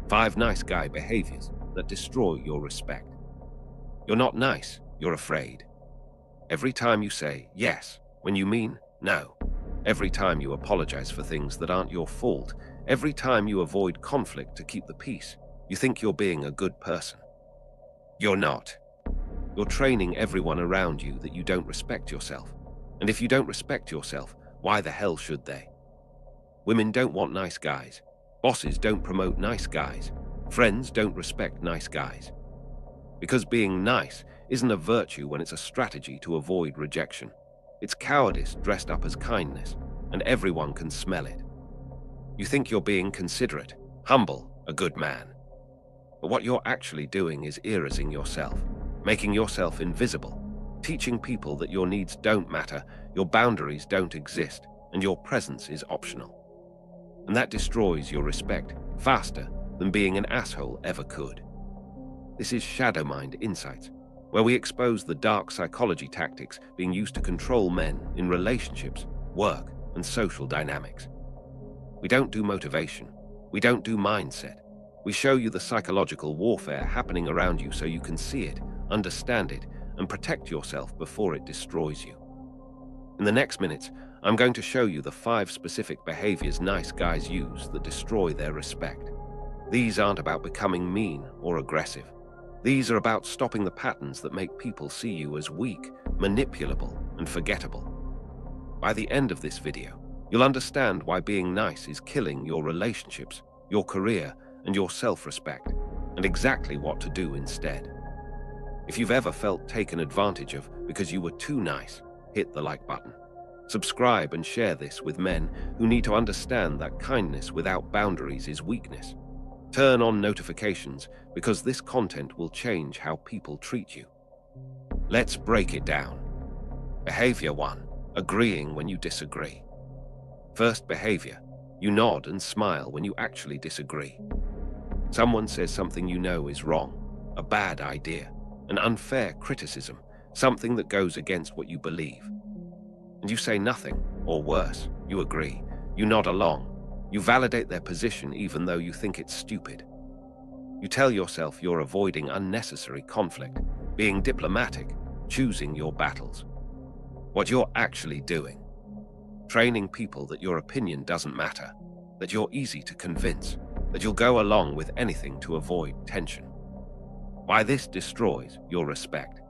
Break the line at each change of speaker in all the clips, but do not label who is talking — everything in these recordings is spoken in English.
5 nice guy behaviors that destroy your respect. You're not nice, you're afraid. Every time you say yes when you mean no. Every time you apologize for things that aren't your fault. Every time you avoid conflict to keep the peace. You think you're being a good person. You're not. You're training everyone around you that you don't respect yourself. And if you don't respect yourself, why the hell should they? Women don't want nice guys. Bosses don't promote nice guys. Friends don't respect nice guys. Because being nice isn't a virtue when it's a strategy to avoid rejection. It's cowardice dressed up as kindness, and everyone can smell it. You think you're being considerate, humble, a good man. But what you're actually doing is erasing yourself, making yourself invisible, teaching people that your needs don't matter, your boundaries don't exist, and your presence is optional. And that destroys your respect faster than being an asshole ever could. This is Shadow Mind Insights, where we expose the dark psychology tactics being used to control men in relationships, work, and social dynamics. We don't do motivation. We don't do mindset. We show you the psychological warfare happening around you so you can see it, understand it, and protect yourself before it destroys you. In the next minutes, I'm going to show you the 5 specific behaviors nice guys use that destroy their respect. These aren't about becoming mean or aggressive. These are about stopping the patterns that make people see you as weak, manipulable, and forgettable. By the end of this video, you'll understand why being nice is killing your relationships, your career, and your self-respect, and exactly what to do instead. If you've ever felt taken advantage of because you were too nice, hit the like button. Subscribe and share this with men who need to understand that kindness without boundaries is weakness. Turn on notifications because this content will change how people treat you. Let's break it down. Behavior 1. Agreeing when you disagree. First behavior. You nod and smile when you actually disagree. Someone says something you know is wrong, a bad idea, an unfair criticism, something that goes against what you believe. And you say nothing, or worse, you agree. You nod along. You validate their position even though you think it's stupid. You tell yourself you're avoiding unnecessary conflict, being diplomatic, choosing your battles. What you're actually doing. Training people that your opinion doesn't matter, that you're easy to convince, that you'll go along with anything to avoid tension. Why this destroys your respect.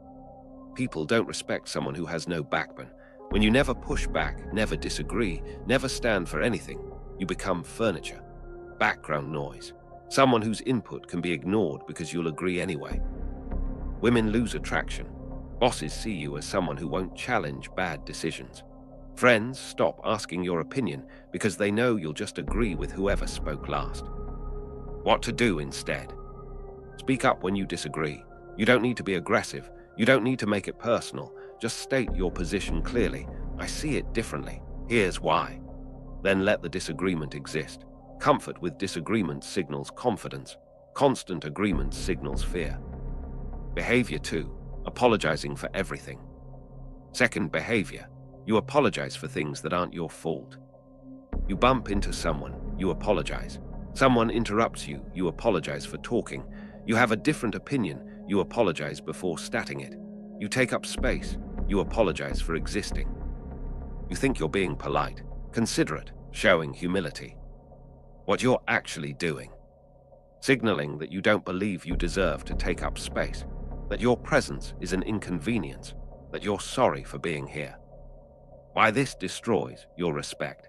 People don't respect someone who has no backbone. When you never push back, never disagree, never stand for anything, you become furniture, background noise, someone whose input can be ignored because you'll agree anyway. Women lose attraction. Bosses see you as someone who won't challenge bad decisions. Friends stop asking your opinion because they know you'll just agree with whoever spoke last. What to do instead? Speak up when you disagree. You don't need to be aggressive. You don't need to make it personal. Just state your position clearly. I see it differently. Here's why. Then let the disagreement exist. Comfort with disagreement signals confidence. Constant agreement signals fear. Behavior 2. Apologizing for everything. Second behavior. You apologize for things that aren't your fault. You bump into someone, you apologize. Someone interrupts you, you apologize for talking. You have a different opinion, you apologize before stating it. You take up space, you apologize for existing. You think you're being polite, considerate, showing humility. What you're actually doing. Signaling that you don't believe you deserve to take up space, that your presence is an inconvenience, that you're sorry for being here. Why this destroys your respect.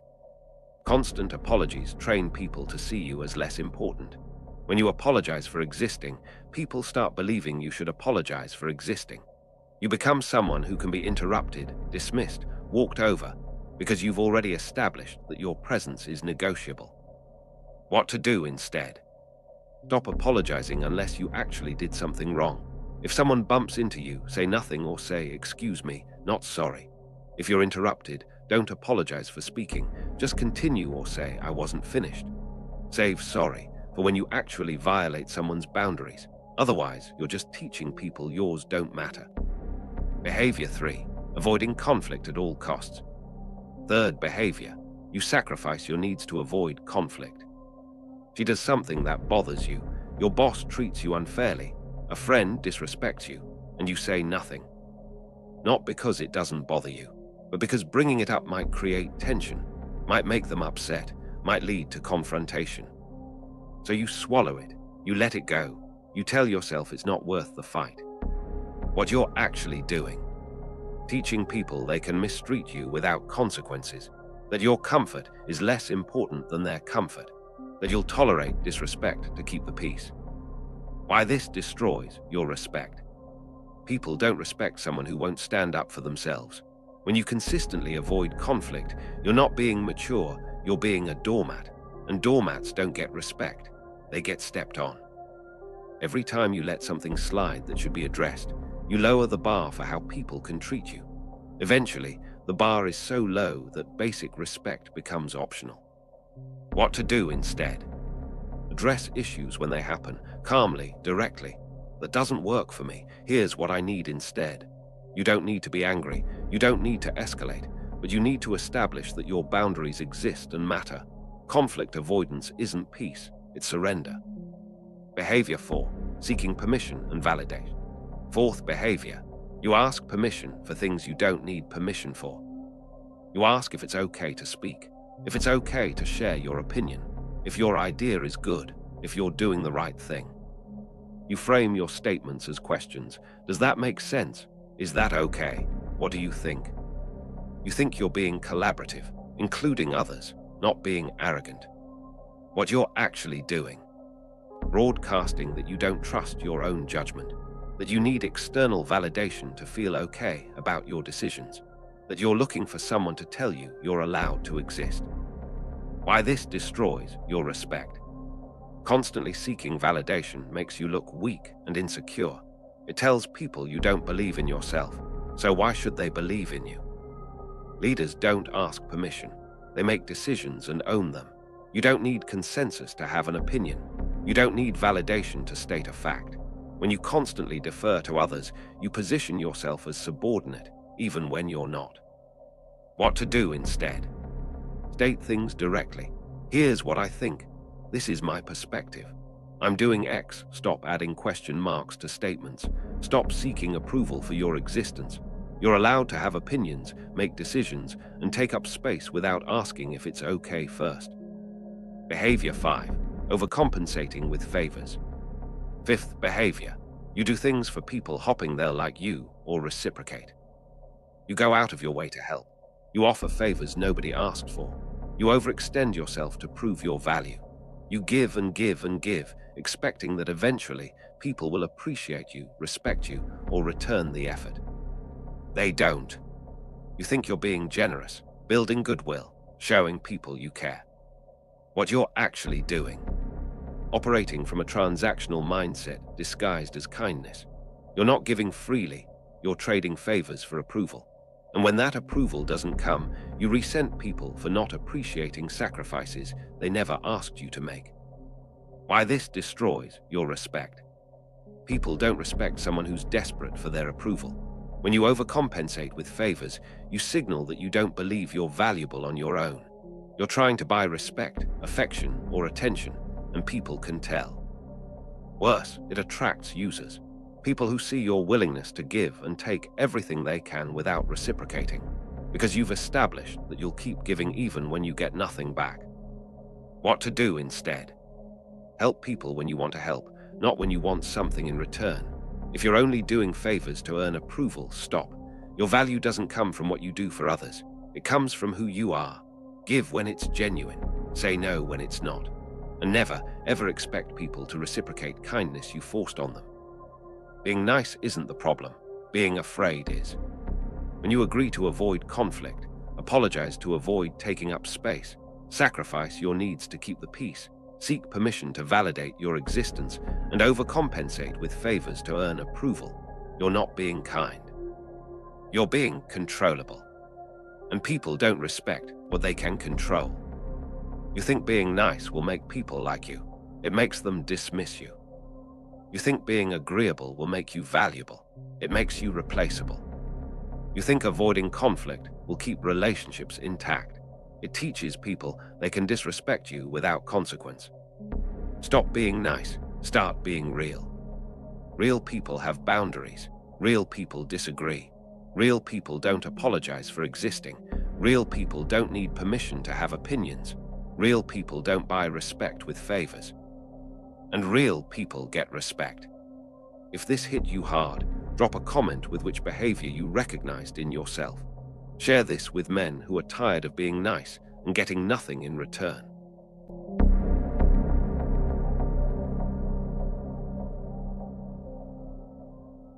Constant apologies train people to see you as less important. When you apologize for existing, people start believing you should apologize for existing. You become someone who can be interrupted, dismissed, walked over, because you've already established that your presence is negotiable. What to do instead? Stop apologizing unless you actually did something wrong. If someone bumps into you, say nothing or say, "Excuse me, not sorry." If you're interrupted, don't apologize for speaking. Just continue or say, "I wasn't finished." Save sorry for when you actually violate someone's boundaries. Otherwise, you're just teaching people yours don't matter. Behavior 3. Avoiding conflict at all costs. Third behavior. You sacrifice your needs to avoid conflict. She does something that bothers you. Your boss treats you unfairly. A friend disrespects you, and you say nothing. Not because it doesn't bother you, but because bringing it up might create tension, might make them upset, might lead to confrontation. So you swallow it, you let it go, you tell yourself it's not worth the fight. What you're actually doing, teaching people they can mistreat you without consequences, that your comfort is less important than their comfort, that you'll tolerate disrespect to keep the peace. Why this destroys your respect. People don't respect someone who won't stand up for themselves. When you consistently avoid conflict, you're not being mature, you're being a doormat. And doormats don't get respect, they get stepped on. Every time you let something slide that should be addressed, you lower the bar for how people can treat you. Eventually, the bar is so low that basic respect becomes optional. What to do instead? Address issues when they happen, calmly, directly. That doesn't work for me. Here's what I need instead. You don't need to be angry. You don't need to escalate, but you need to establish that your boundaries exist and matter. Conflict avoidance isn't peace, it's surrender. Behavior 4, seeking permission and validation. Fourth behavior, you ask permission for things you don't need permission for. You ask if it's okay to speak, if it's okay to share your opinion, if your idea is good, if you're doing the right thing. You frame your statements as questions. Does that make sense? Is that okay? What do you think? You think you're being collaborative, including others, not being arrogant. What you're actually doing. Broadcasting that you don't trust your own judgment, that you need external validation to feel okay about your decisions, that you're looking for someone to tell you you're allowed to exist. Why this destroys your respect. Constantly seeking validation makes you look weak and insecure. It tells people you don't believe in yourself, so why should they believe in you? Leaders don't ask permission. They make decisions and own them. You don't need consensus to have an opinion. You don't need validation to state a fact. When you constantly defer to others, you position yourself as subordinate, even when you're not. What to do instead? State things directly. Here's what I think. This is my perspective. I'm doing X. Stop adding question marks to statements. Stop seeking approval for your existence. You're allowed to have opinions, make decisions, and take up space without asking if it's okay first. Behavior 5, overcompensating with favors. Fifth behavior, you do things for people hoping they'll like you or reciprocate. You go out of your way to help. You offer favors nobody asked for. You overextend yourself to prove your value. You give and give and give, expecting that eventually people will appreciate you, respect you, or return the effort. They don't. You think you're being generous, building goodwill, showing people you care. What you're actually doing. Operating from a transactional mindset disguised as kindness. You're not giving freely, you're trading favors for approval. And when that approval doesn't come, you resent people for not appreciating sacrifices they never asked you to make. Why this destroys your respect. People don't respect someone who's desperate for their approval. When you overcompensate with favors, you signal that you don't believe you're valuable on your own. You're trying to buy respect, affection, or attention, and people can tell. Worse, it attracts users. People who see your willingness to give and take everything they can without reciprocating, because you've established that you'll keep giving even when you get nothing back. What to do instead? Help people when you want to help, not when you want something in return. If you're only doing favors to earn approval, stop. Your value doesn't come from what you do for others. It comes from who you are. Give when it's genuine. Say no when it's not. And never, ever expect people to reciprocate kindness you forced on them. Being nice isn't the problem. Being afraid is. When you agree to avoid conflict, apologize to avoid taking up space, sacrifice your needs to keep the peace, seek permission to validate your existence, and overcompensate with favors to earn approval, you're not being kind. You're being controllable. And people don't respect what they can control. You think being nice will make people like you. It makes them dismiss you. You think being agreeable will make you valuable. It makes you replaceable. You think avoiding conflict will keep relationships intact. It teaches people they can disrespect you without consequence. Stop being nice. Start being real. Real people have boundaries. Real people disagree. Real people don't apologize for existing. Real people don't need permission to have opinions. Real people don't buy respect with favors. And real people get respect. If this hit you hard, drop a comment with which behavior you recognized in yourself. Share this with men who are tired of being nice and getting nothing in return.